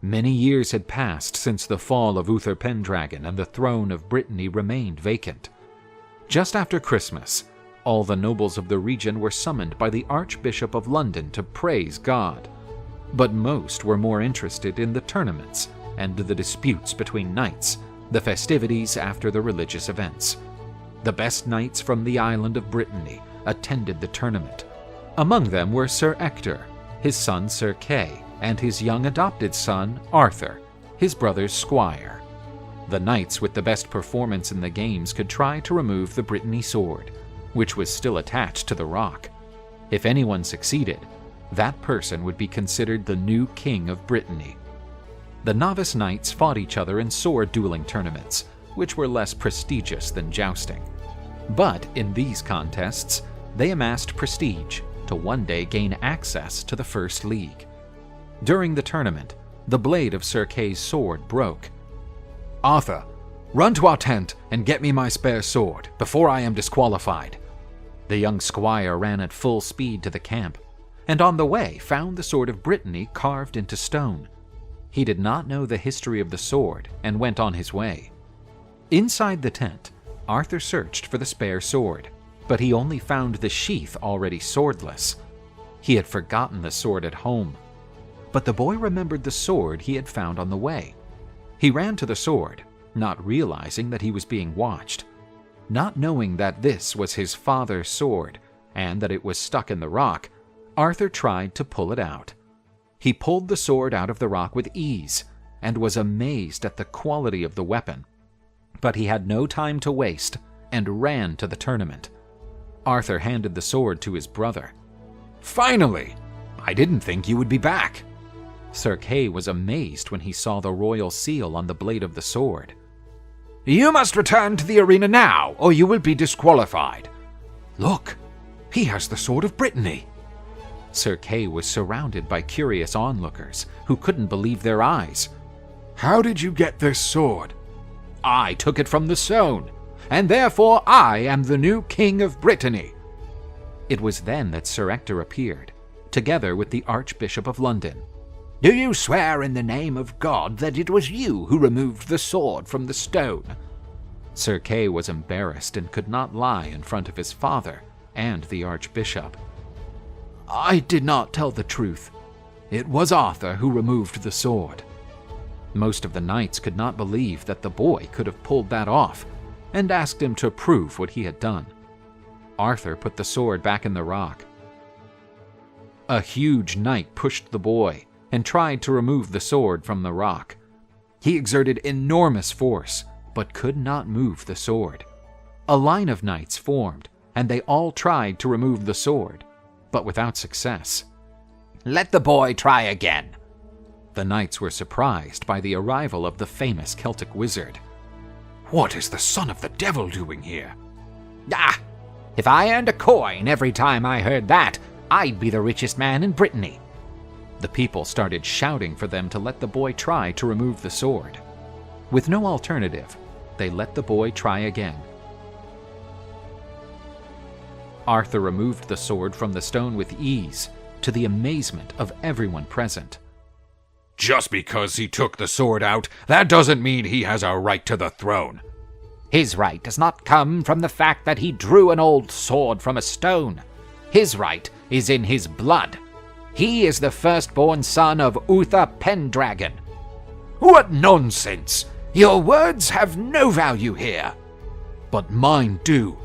Many years had passed since the fall of Uther Pendragon, and the throne of Brittany remained vacant. Just after Christmas, all the nobles of the region were summoned by the Archbishop of London to praise God. But most were more interested in the tournaments and the disputes between knights, the festivities after the religious events. The best knights from the island of Brittany attended the tournament. Among them were Sir Ector, his son Sir Caio, and his young adopted son Arthur, his brother's squire. The knights with the best performance in the games could try to remove the Brittany sword, which was still attached to the rock. If anyone succeeded, that person would be considered the new king of Brittany. The novice knights fought each other in sword dueling tournaments, which were less prestigious than jousting. But in these contests, they amassed prestige to one day gain access to the First League. During the tournament, the blade of Sir Caio's sword broke. "Arthur, run to our tent and get me my spare sword before I am disqualified." The young squire ran at full speed to the camp, and on the way found the Sword of Brittany carved into stone. He did not know the history of the sword and went on his way. Inside the tent, Arthur searched for the spare sword, but he only found the sheath already swordless. He had forgotten the sword at home. But the boy remembered the sword he had found on the way. He ran to the sword, not realizing that he was being watched. Not knowing that this was his father's sword and that it was stuck in the rock, Arthur tried to pull it out. He pulled the sword out of the rock with ease and was amazed at the quality of the weapon. But he had no time to waste and ran to the tournament. Arthur handed the sword to his brother. "Finally! I didn't think you would be back." Sir Caio was amazed when he saw the royal seal on the blade of the sword. "You must return to the arena now, or you will be disqualified. Look, he has the Sword of Brittany." Sir Caio was surrounded by curious onlookers who couldn't believe their eyes. "How did you get this sword?" "I took it from the stone, and therefore I am the new king of Brittany." It was then that Sir Ector appeared, together with the Archbishop of London. "Do you swear in the name of God that it was you who removed the sword from the stone?" Sir Caio was embarrassed and could not lie in front of his father and the Archbishop. "I did not tell the truth. It was Arthur who removed the sword." Most of the knights could not believe that the boy could have pulled that off, and asked him to prove what he had done. Arthur put the sword back in the rock. A huge knight pushed the boy and tried to remove the sword from the rock. He exerted enormous force, but could not move the sword. A line of knights formed, and they all tried to remove the sword, but without success. "Let the boy try again." The knights were surprised by the arrival of the famous Celtic wizard. "What is the son of the devil doing here?" "Ah! If I earned a coin every time I heard that, I'd be the richest man in Brittany." The people started shouting for them to let the boy try to remove the sword. With no alternative, they let the boy try again. Arthur removed the sword from the stone with ease, to the amazement of everyone present. "Just because he took the sword out, that doesn't mean he has a right to the throne." "His right does not come from the fact that he drew an old sword from a stone. His right is in his blood. He is the firstborn son of Uther Pendragon." "What nonsense! Your words have no value here." "But mine do.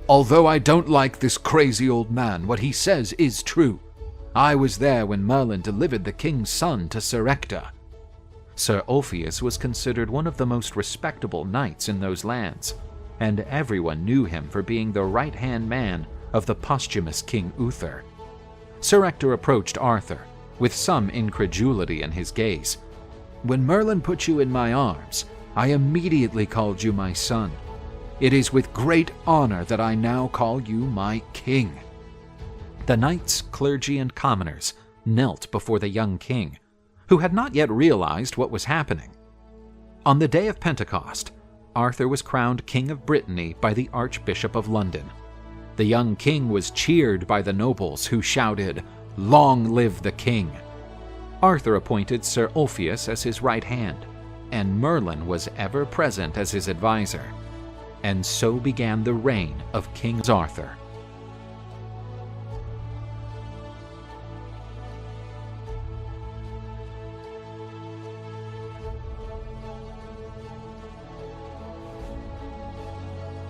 Although I don't like this crazy old man, what he says is true. I was there when Merlin delivered the king's son to Sir Ector." Sir Ulfius was considered one of the most respectable knights in those lands, and everyone knew him for being the right-hand man of the posthumous King Uther. Sir Ector approached Arthur, with some incredulity in his gaze. "When Merlin put you in my arms, I immediately called you my son. It is with great honor that I now call you my king." The knights, clergy, and commoners knelt before the young king, who had not yet realized what was happening. On the day of Pentecost, Arthur was crowned King of Brittany by the Archbishop of London. The young king was cheered by the nobles who shouted, "Long live the king!" Arthur appointed Sir Ulfius as his right hand, and Merlin was ever present as his advisor. And so began the reign of King Arthur.